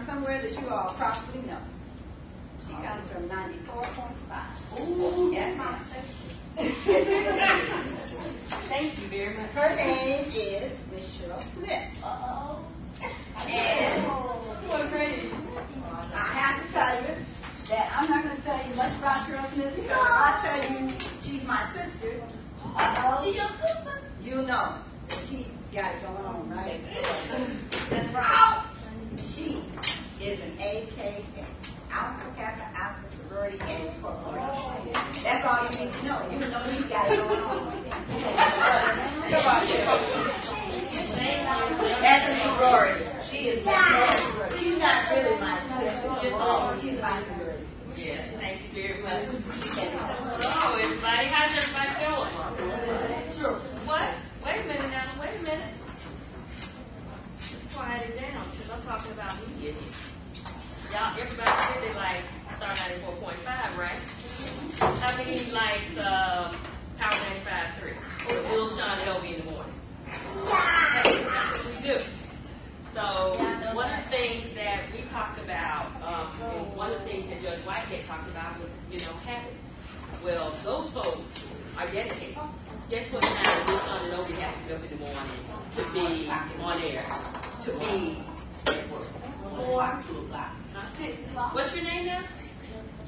from somewhere that you all probably know. She comes from 94.5. Ooh, Yes, my ma'am. station. Thank you very much. Her name is Miss Cheryl Smith. Uh-oh. And I have to tell you that I'm not going to tell you much about Cheryl Smith because I'll tell you she's my sister. She your sister? You know that she's got it going on, right? That's right. She is an AKA, Alpha Kappa Alpha Sorority and Incorporation. That's all you need to know. You know she's got it going on. That's a sorority. She is my sorority. She's not really my sister. She's my sorority. Yes, thank you very much. Hello, everybody. How's everybody doing? Sure. What? Wait a minute now. Wait a minute. Just quiet it down because I'm talking about media here. Y'all, everybody said they like Star 94.5, right? How many like Power 95.3? Or Bill, Sean, and Obi in the morning? Hey, that's what we do. So one of the things that we talked about, and one of the things that Judge Whitehead talked about was, habit. Well, those folks are dedicated. Guess what time Bill, Sean, and Obi have to get up in the morning to be on air, to be at work? 4 to 2 o'clock. What's your name now?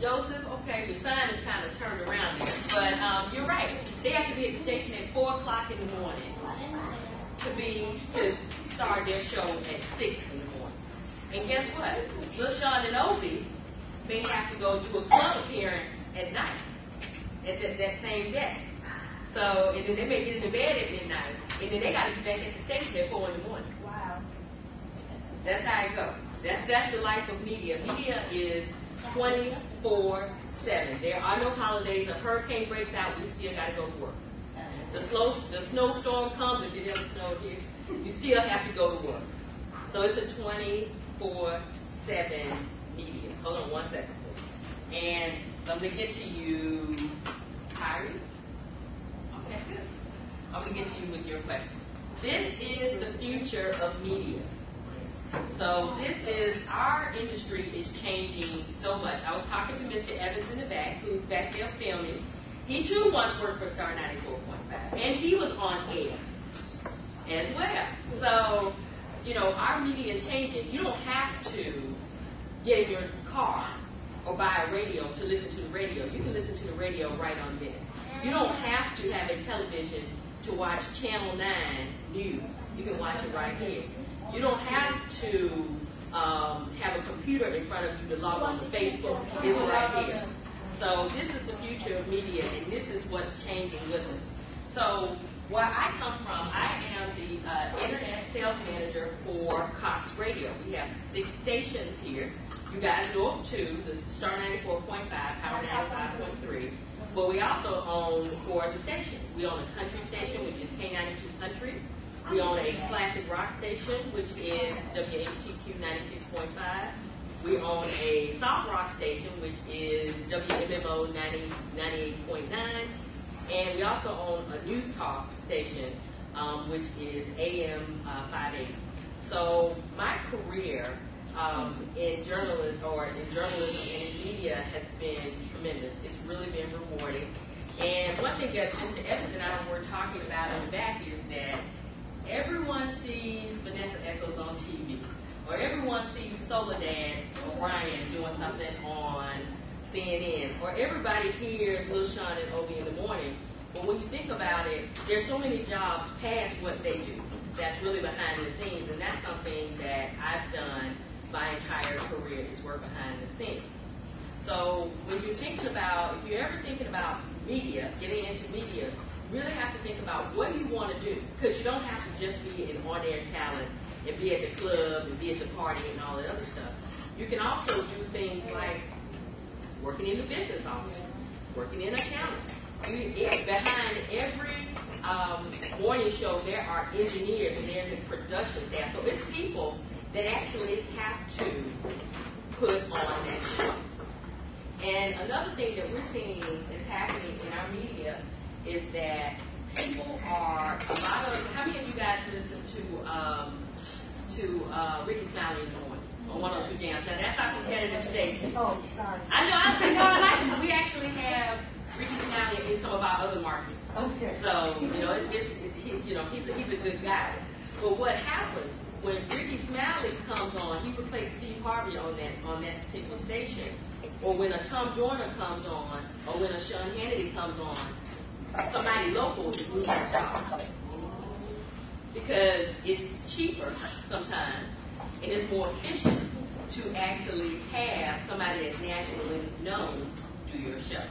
Joseph? Okay, your sign is kind of turned around there. But you're right. They have to be at the station at 4 o'clock in the morning to start their show at 6 in the morning. And guess what? Lil Sean and Obi may have to go do a club appearance at night, at that same day. So, and then they may get into bed at midnight, and then they got to be back at the station at 4 in the morning. Wow. That's how it goes. That's the life of media. Media is 24/7. There are no holidays. A hurricane breaks out, we still got to go to work. The snowstorm comes, if it ever snowed here, you still have to go to work. So it's a 24/7 media. Hold on one second, please. And I'm going to get to you, Kyrie. Okay, good. I'm going to get to you with your question. This is the future of media. So our industry is changing so much. I was talking to Mr. Evans in the back, who's back there filming. He too once worked for Star 94.5, and he was on air as well. So, our media is changing. You don't have to get in your car or buy a radio to listen to the radio. You can listen to the radio right on this. You don't have to have a television to watch Channel 9's news. You can watch it right here. You don't have to have a computer in front of you to log on to Facebook. It's right here. So this is the future of media, and this is what's changing with us. So where I come from, I am the internet sales manager for Cox Radio. We have 6 stations here. You guys know of 2, the Star 94.5, Power 95.3. But we also own 4 other stations. We own a country station, which is K92 Country. We own a classic rock station, which is WHTQ 96.5. We own a soft rock station, which is WMMO 98.9. And we also own a news talk station, which is AM 580. So my career in journalism and in media has been tremendous. It's really been rewarding. And one thing that Mr. Evans and I were talking about in the back is that everyone sees Vanessa Echoes on TV, or everyone sees Soledad O'Brien doing something on CNN, or everybody hears Lil Sean and Obi in the morning. But when you think about it, there's so many jobs past what they do that's really behind the scenes, and that's something that I've done my entire career, is work behind the scenes. So when you're thinking about, if you're ever thinking about media, getting into media, you really have to think about what do you want to do, because you don't have to just be an on-air talent and be at the club and be at the party and all that other stuff. You can also do things like working in the business office, working in accounting. Behind every morning show, there are engineers and there's a production staff. So it's people that actually have to put on that show. And another thing that we're seeing is happening in our media is that people are, how many of you guys listen to Ricky Smiley in the morning? on 102 Jams. Now that's our competitive station. Oh, sorry. I like it. We actually have Ricky Smiley in some of our other markets. Okay. So, he's a good guy. But what happens when Ricky Smiley comes on, he replaced Steve Harvey on that particular station, or when a Tom Joyner comes on, or when a Sean Hannity comes on, somebody local is losing their job. Because it's cheaper sometimes, and it's more efficient to actually have somebody that's nationally known do your show.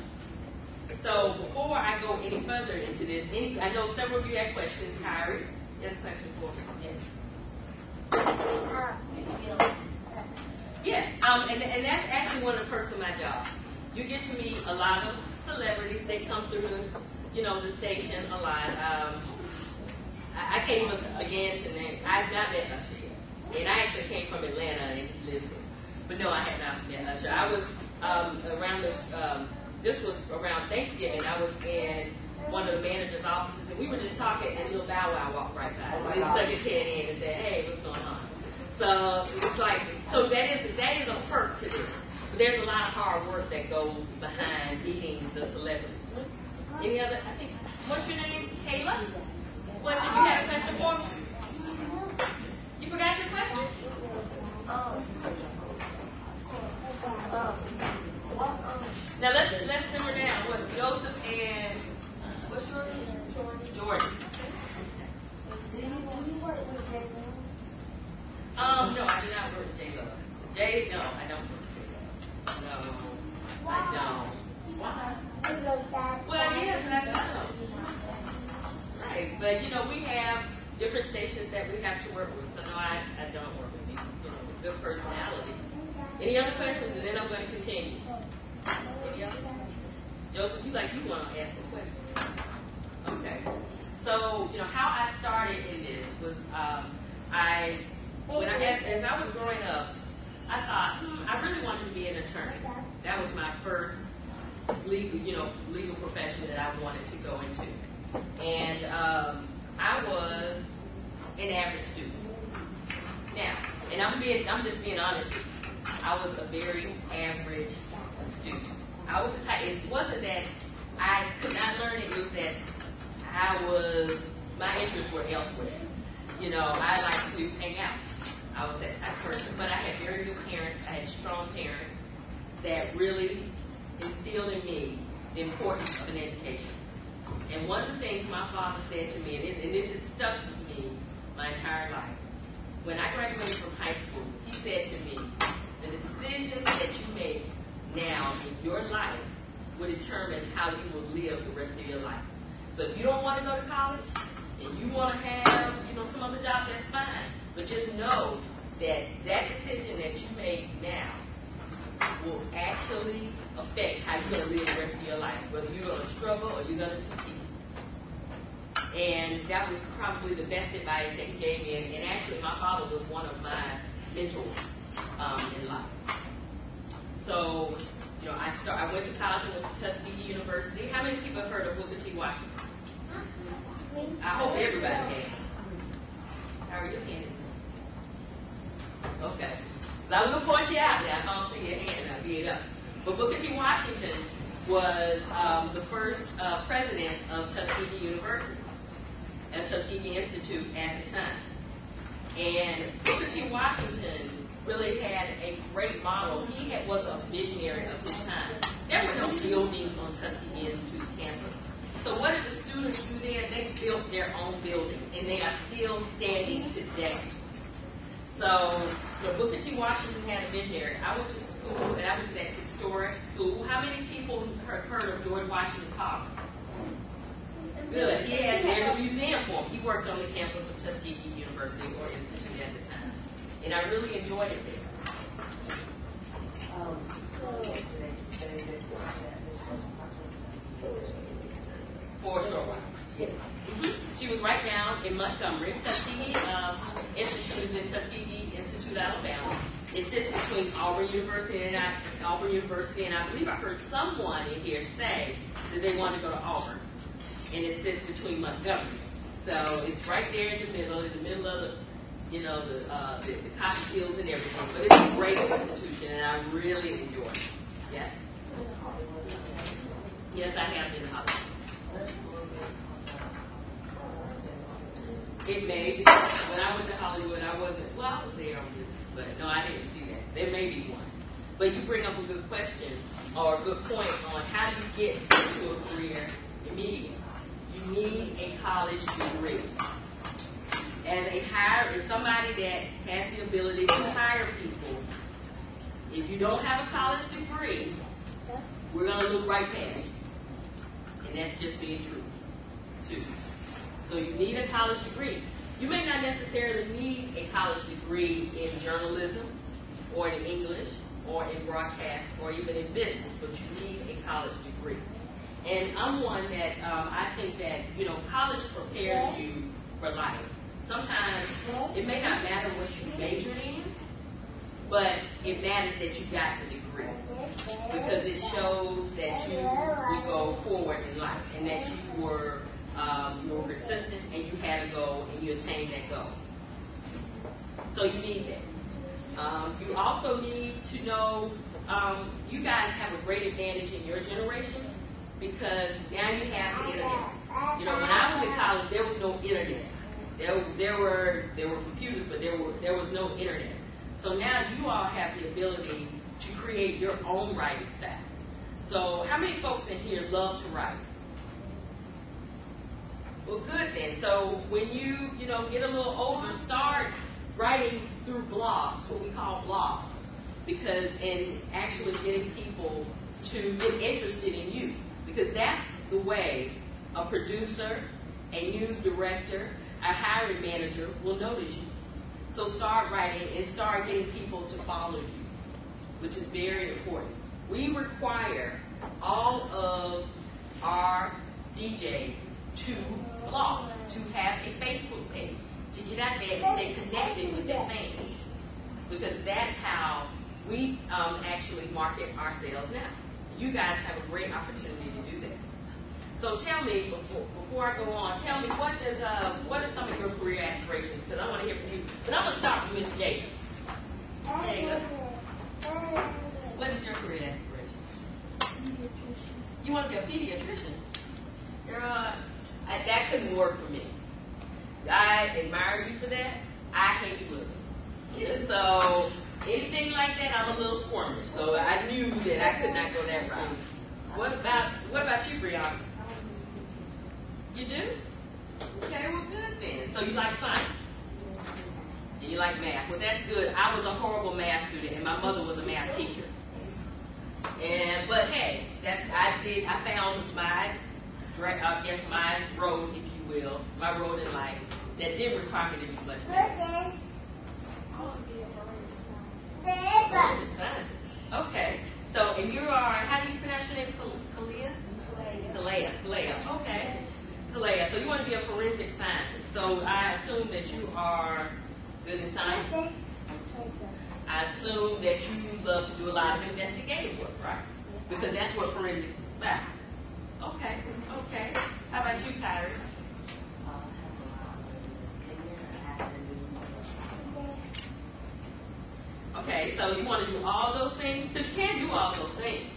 So before I go any further into this, I know several of you had questions. Kyrie, you had a question for me? Yes. Yes, and that's actually one of the perks of my job. You get to meet a lot of celebrities. They come through, the station a lot. I can't even begin to name. I've not met Usher yet, and I actually came from Atlanta and he lives there. But no, I had not met Usher. I was around this was around Thanksgiving. I was in one of the manager's offices, and we were just talking, and little Bow Wow walked right by. He stuck his head in and said, "Hey, what's going on?" So it's like, that is a perk to this. But there's a lot of hard work that goes behind meeting the celebrities. Any other? I think. What's your name? Kayla. You had a question for me? You forgot your question? Now let's simmer down. What Joseph and what's your name? Jordan. Do you work with J Lo? No, I do not work with J Lo. No, I don't work with J Lo. No, I don't. Why? Well, yes, I know. Right, but we have different stations that we have to work with. So no, I don't work with people, with good personality. Any other questions? And then I'm going to continue. Any other? Joseph, you want to ask a question? Okay. So how I started in this was as I was growing up, I thought I really wanted to be an attorney. That was my first legal profession that I wanted to go into. And I was an average student. Now, and I'm just being honest with you. I was a very average student. I was the type. It wasn't that I could not learn it. It was that my interests were elsewhere. I like to hang out. I was that type of person. But I had very good parents. I had strong parents that really instilled in me the importance of an education. And one of the things my father said to me, and this has stuck with me my entire life, when I graduated from high school, he said to me, the decisions that you make now in your life will determine how you will live the rest of your life. So if you don't want to go to college, and you want to have, some other job, that's fine. But just know that decision that you make now will actually affect how you're going to live the rest of your life, whether you're going to struggle or you're going to succeed. And that was probably the best advice that he gave me. And actually, my father was one of my mentors in life. So, I went to college and went to Tuskegee University. How many people have heard of Booker T. Washington? I hope everybody has. How are your hands? Okay. So I'm going to point you out now. If I don't see your hand, I'll be it up. But Booker T. Washington was the first president of Tuskegee University, and Tuskegee Institute at the time. And Booker T. Washington really had a great model. He was a visionary of his time. There were no buildings on Tuskegee Institute's campus. So what did the students do there? They built their own building, and they are still standing today. So Booker T. Washington had a visionary. I went to school, and I went to that historic school. How many people have heard of George Washington Carver? Good. There's a museum for him. He worked on the campus of Tuskegee University or Institute at the time. And I really enjoyed it there. For a short while. She was right down in Montgomery, Tuskegee Institute is in Tuskegee Institute, Alabama. It sits between Auburn University, and I believe I heard someone in here say that they wanted to go to Auburn. And it sits between Montgomery. So it's right there in the middle of the cotton fields and everything. But it's a great institution, and I really enjoy it. Yes. Yes, I have been to Hollywood. It may be. When I went to Hollywood, I wasn't, well, I was there on business, but no, I didn't see that. There may be one. But you bring up a good question, or a good point on how do you get into a career in media. You need a college degree. As somebody that has the ability to hire people, if you don't have a college degree, we're going to look right past you. And that's just being true, too. So you need a college degree. You may not necessarily need a college degree in journalism or in English or in broadcast or even in business, but you need a college degree. And I'm one that I think that, college prepares you for life. Sometimes it may not matter what you majored in, but it matters that you got the degree because it shows that you will go forward in life and that you were persistent and you had a goal and you attained that goal. So you need that. You also need to know you guys have a great advantage in your generation because now you have the internet. When I was in college, there was no internet. There were computers, but there was no internet. So now you all have the ability to create your own writing style. So how many folks in here love to write? Well, good then. So when you get a little older, start writing through blogs, what we call blogs, and actually getting people to get interested in you, because that's the way a producer, a news director, a hiring manager will notice you. So start writing and start getting people to follow you, which is very important. We require all of our DJs to blog, to have a Facebook page, to get out there and stay connected with their fans, because that's how we actually market ourselves now. You guys have a great opportunity to do that. So tell me, before I go on, tell me what are some of your career aspirations? Because I want to hear from you. But I'm going to start with Miss Jacob. Jacob, what is your career aspiration? You want to be a pediatrician? Girl, that couldn't work for me. I admire you for that. I hate looking. So anything like that, I'm a little squirmish. So I knew that I could not go that route. What about you, Brianna? You do? Okay, well, good then. So you like science? And you like math? Well, that's good. I was a horrible math student, and my mother was a math teacher. But hey, I found my road, if you will, my road in life that didn't require me to do much math. Forensic scientist. Okay. So, and you are, how do you pronounce your name? Kalea. Okay. Kalea. So you want to be a forensic scientist. So I assume that you are good in science. I assume that you love to do a lot of investigative work, right? Because that's what forensics is about. Okay. How about you, Kyrie? Okay, so you want to do all those things? Because you can't do all those things.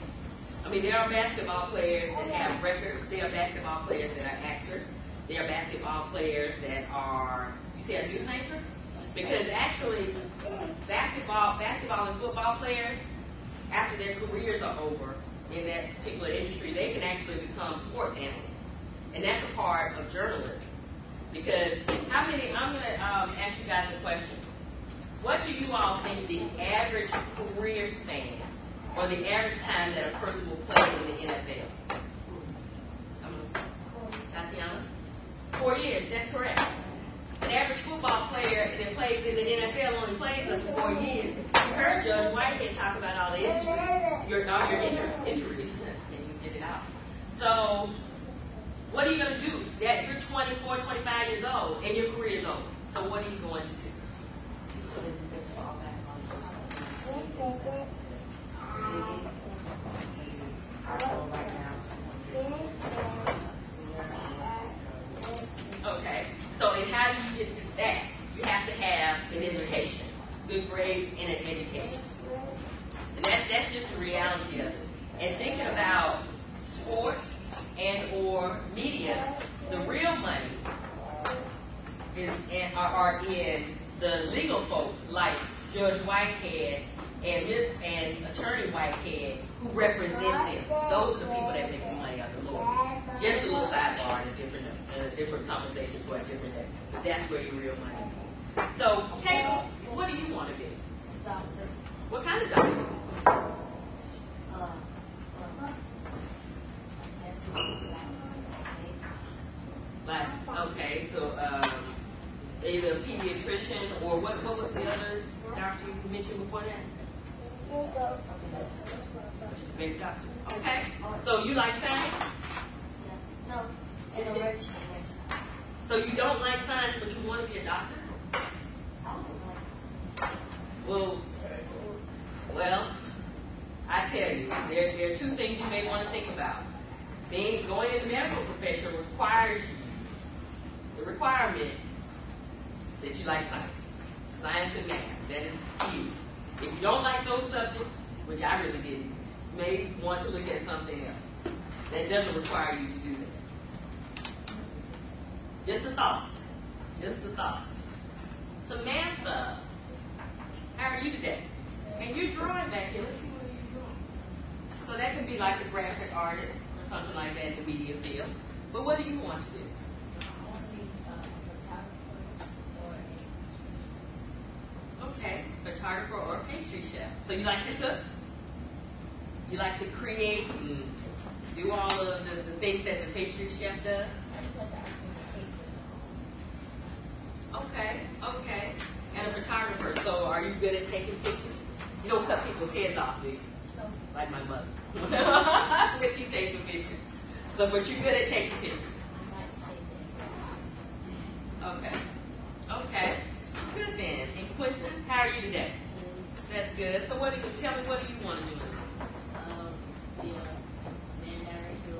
I mean, there are basketball players that have records. There are basketball players that are actors. There are basketball players that are, you say a news anchor? Because actually, basketball and football players, after their careers are over in that particular industry, they can actually become sports analysts. And that's a part of journalism. Because I'm going to ask you guys a question. What do you all think the average career span or the average time that a person will play in the NFL? Tatiana? 4 years, that's correct. An average football player that plays in the NFL only plays up to 4 years. You heard Judge Whitehead talk about all the injuries. Your injuries, and you get it out. So, what are you going to do? That you're 24, 25 years old, and your career is over. So what are you going to do? Okay, so and how do you get to that? You have to have the reality of it. And thinking about sports and or media, the real money is are in the legal folks like Judge Whitehead and Attorney Whitehead who represent them. Those are the people that make the money out of the law. Just a little sidebar and a different conversation for a different day. But that's where your real money is. So, Kayla, what do you want to be? Doctor. What kind of doctor? Like, okay, so either a pediatrician or what was the other doctor you mentioned before that? Baby doctor. Okay. So you like science? No, in a registered nurse. So you don't like science, but you want to be a doctor? I don't like science. Well, I tell you, there are two things you may want to think about. Going in the medical profession requires you, it's a requirement that you like science and math. That is key. If you don't like those subjects, which I really didn't, you may want to look at something else. That doesn't require you to do that. Just a thought. Just a thought. Samantha, how are you today? And you're drawing back here. Let's see what you're drawing. So that could be like a graphic artist or something like that in the media field. But what do you want to do? I want to be a photographer or Okay, photographer or pastry chef. So you like to cook? You like to create and do all of the things that the pastry chef does? I just like to ask him to Okay, okay. And a photographer. So are you good at taking pictures? You don't cut people's heads off, do you? So, Like my mother. But she takes a picture. So, but you're good at taking pictures. I might say that. Okay. Okay. Good then. And Quentin, how are you today? That's good. So tell me what do you want to do? Be a band director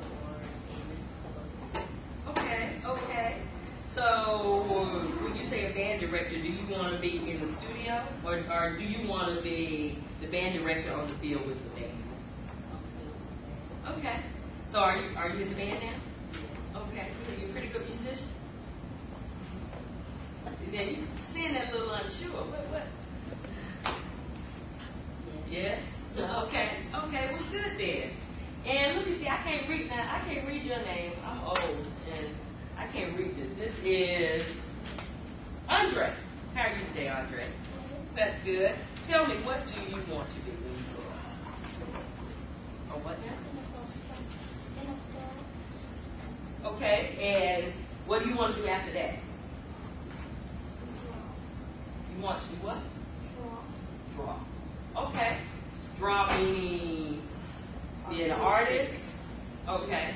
or Okay, okay. So when you say a band director, do you want to be in the studio or do you want to be the band director on the field with the band? Okay. So are you in the band now? Okay. You're a pretty good musician? And then you seem that little unsure. What? Yes? Okay. Okay, well good then. And let me see, I can't read your name. I'm old and I can't read this. This is Andre. How are you today, Andre? That's good. Tell me, what do you want to be when you grow up? Or what now? Okay, and what do you want to do after that? You want to do what? Draw. Okay. Draw meaning be an artist? Okay.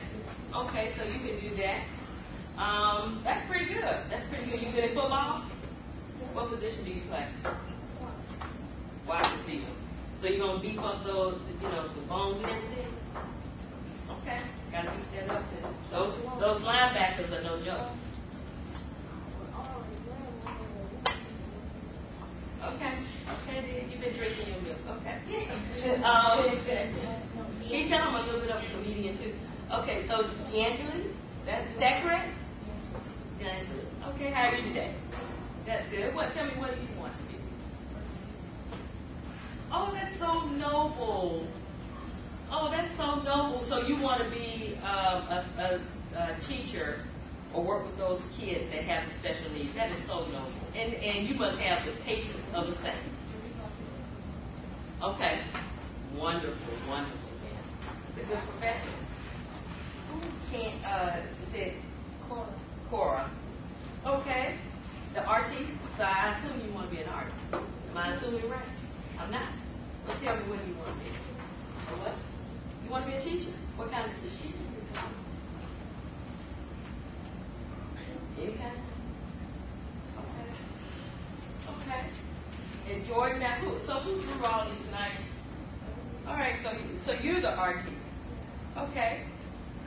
Okay, so you can do that. That's pretty good. That's pretty good. You good at football? What position do you play? Wide receiver. So you're gonna beef up those, the bones and everything? Okay, gotta beef that up then. Those linebackers are no joke. Okay. Okay, then you've been drinking your milk. Okay. Can you tell them a little bit of a comedian too? Okay, so DeAngelis, is that correct? DeAngelis. Okay, how are you today? That's good. Tell me, what do you want to be? Oh, that's so noble. Oh, that's so noble. So you want to be a teacher or work with those kids that have the special needs. That is so noble. And you must have the patience of a saint. Okay. Wonderful, wonderful. It's a good profession. Who can't, is it Cora? Okay. The artist. So I assume you want to be an artist. Am I assuming right? I'm not. Well, tell me, what do you want to be? Or what? You want to be a teacher? What kind of teacher? Anytime? Okay. And Jordan, now who drew all these nice? All right, so you're the artist. Okay,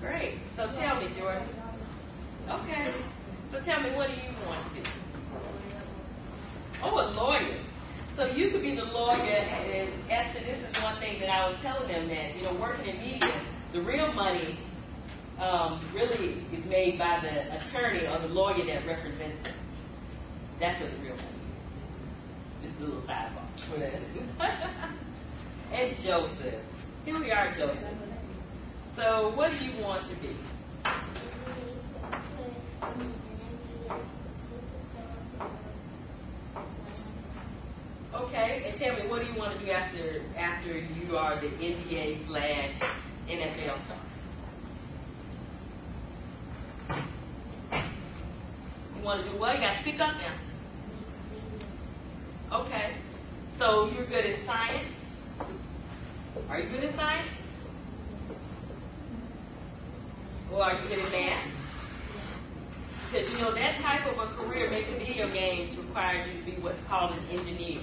great. So tell me, Jordan. Okay. So tell me, what do you want to be? Oh, a lawyer. So you could be the lawyer, and Esther, this is one thing that I was telling them that, working in media, the real money really is made by the attorney or the lawyer that represents them. That's what the real money is. Just a little sidebar. And Joseph. Here we are, Joseph. So what do you want to be? Okay, and tell me, what do you want to do after you are the NBA/NFL star? You want to do what? You got to speak up now. Okay, so you're good at science? Are you good at science? Or are you good at math? Because that type of a career making video games requires you to be what's called an engineer.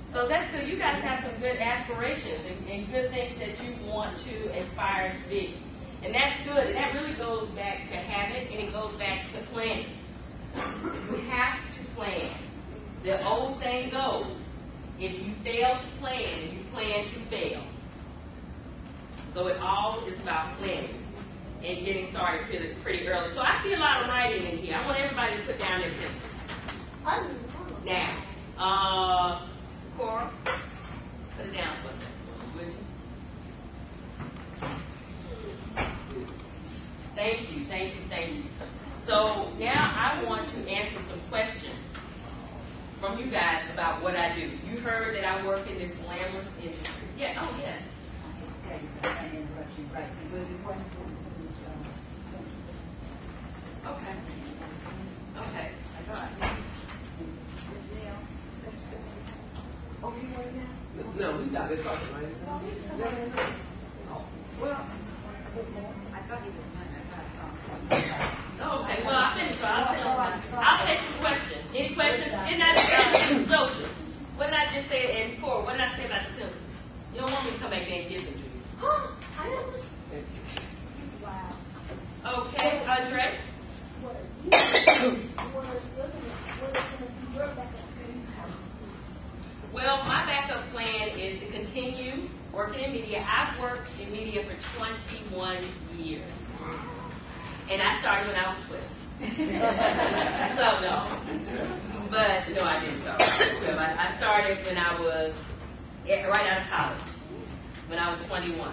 So that's good. You guys have some good aspirations and good things that you want to aspire to be. And that's good. And that really goes back to habit, and it goes back to planning. You have to plan. The old saying goes, if you fail to plan, you plan to fail. So it all is about planning and getting started pretty early. So I see a lot of writing in here. I want everybody to put down their pencils. Now, Cora, put it down for a second, would you? Thank you. So now I want to answer some questions from you guys about what I do. You heard that I work in this glamorous industry. Yeah, oh yeah. Okay. No, we got it talking right now. Well, I thought he was Okay, well, I'll finish. I'll take some questions. Any questions? Joseph, what did I just say? And Cora, what did I say about the Simpsons? You don't want me to come back there and give them to you. Wow. Okay, Andre? Well, my backup plan is to continue working in media. I've worked in media for 21 years. And I started when I was 12. So, no. But, no, I didn't start when I was 12. I started when I was right out of college, when I was 21.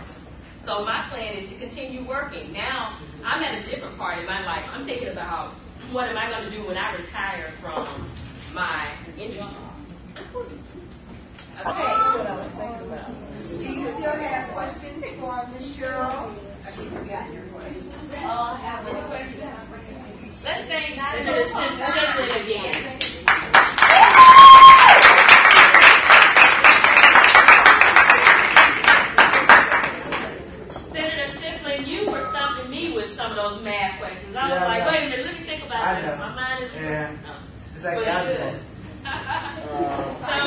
So my plan is to continue working. Now, I'm at a different part in my life. I'm thinking about what am I going to do when I retire from my industry. Okay. Do you still have questions for Ms. Cheryl? She's got your questions. I have one question. Let's say Simpson again. Senator Simpson, you were stumping me with some of those math questions. I was like, wait a minute, let me think about this. My mind is It's like algebra. So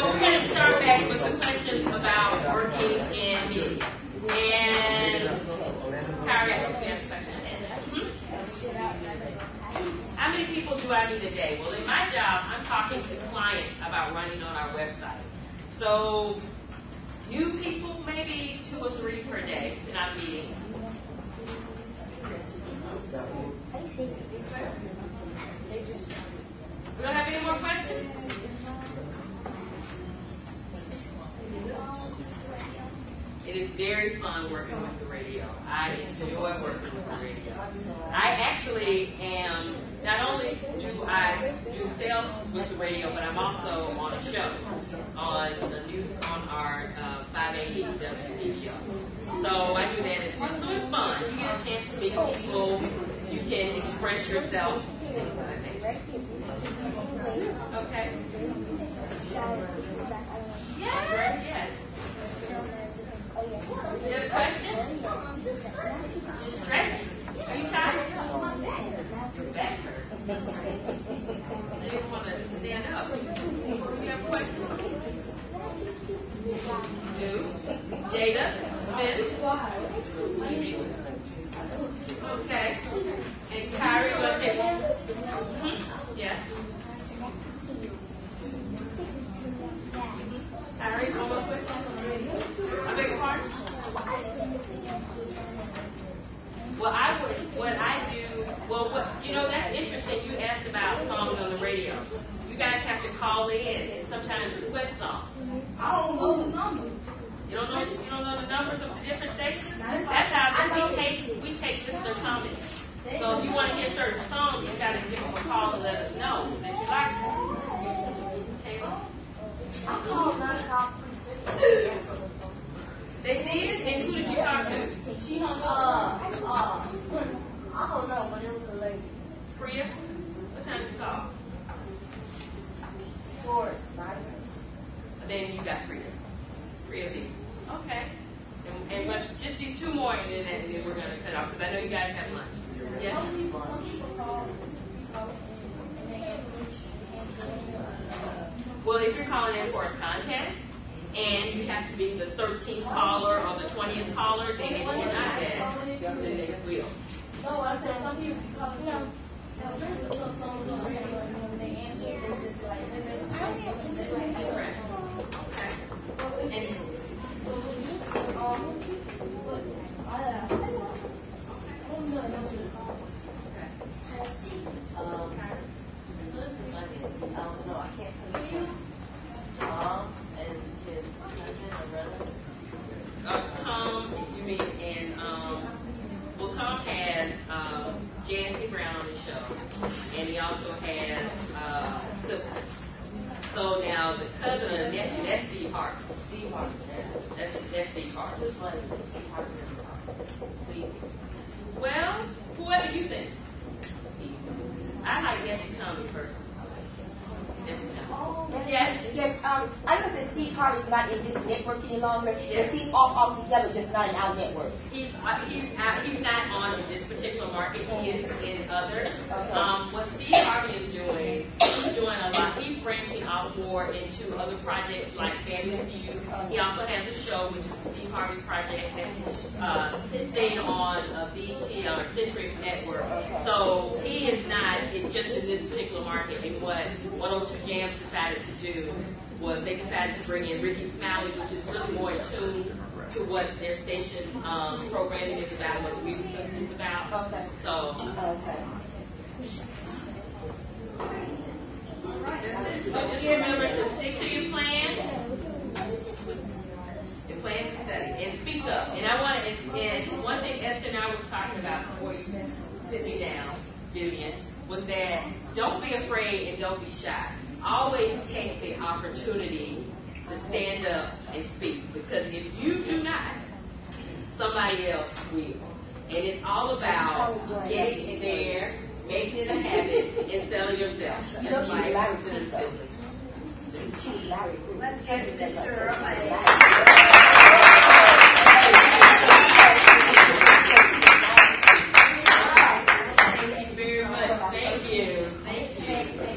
we're going to start back with the questions about working in media. And Kyrie, I think you have a question. How many people do I need a day? Well, in my job, I'm talking to clients about running on our website. So new people, maybe 2 or 3 per day that I'm meeting. We don't have any more questions? It is very fun working with the radio. I enjoy working with the radio. I actually am, not only do I do sales with the radio, but I'm also on a show on the news on our 580 WDBO. So I do that as well. So it's fun. You get a chance to meet people. You can express yourself. Things like that. Okay. Yes. You have a question? You're stretching. Are you tired? Your back hurts. You didn't want to stand up. You have a question? No. Jada? Smith? Okay. And Kyrie, you want to take one? Yes. Kyrie, one more question? sometimes request songs. I don't know the number. You don't know the numbers of the different stations? That's how we take listener comments. So if you want to hear certain songs, you got to give them a call and let us know that you like them. Taylor? I called 9 They did? And who did you talk to? She hung I don't know, but it was a lady. Priya? What time did you call? Towards 9. Then you got Priya. Priya B. Okay. And but just these 2 more, and then we're going to set off, because I know you guys have lunch. Yeah? Well, if you're calling in for a contest, and you have to be the 13th caller or the 20th caller, then if you're not that, then they will. No, I said some people because there's some songs on the radio and when they answer, they're just like, Correct. Okay. And I don't know, I can't confirm. Tom and his cousin or relative. Tom, you mean, and well, Tom has Jan P. Brown on his show, and he also has Silver. So now the cousin and nephew, that's Steve Harvey. Steve Harvey. That's Steve Harvey. This one is Steve Harvey. Well, what do you think? I like nephew Tommy personally. Nephew Tommy. Yes. I know that Steve Harvey's not in this network any longer. Yes. He's off altogether, just not in our network. He's not on this particular market. He is in others. Okay. What Steve Harvey is doing, he's doing a lot. He's branching out more into other projects like Fabulous Youth. He also has a show, which is the Steve Harvey Project, that's staying on BT or Centric Network. So he is not just in this particular market. And what 102 Jams decided to do was they decided to bring in Ricky Smiley, which is really more in tune to what their station programming is about, what the music is about. Okay. So, Okay. so just remember to stick to your plan. Your plan is study and speak up. And I want to, and one thing Esther and I was talking about before you sit me down, Vivian, was that don't be afraid and don't be shy. Always take the opportunity to stand up and speak, because if you do not, somebody else will. And it's all about getting in there, making it a habit, and selling yourself. You know, she's married to That's She's married. Let's give it to Cheryl.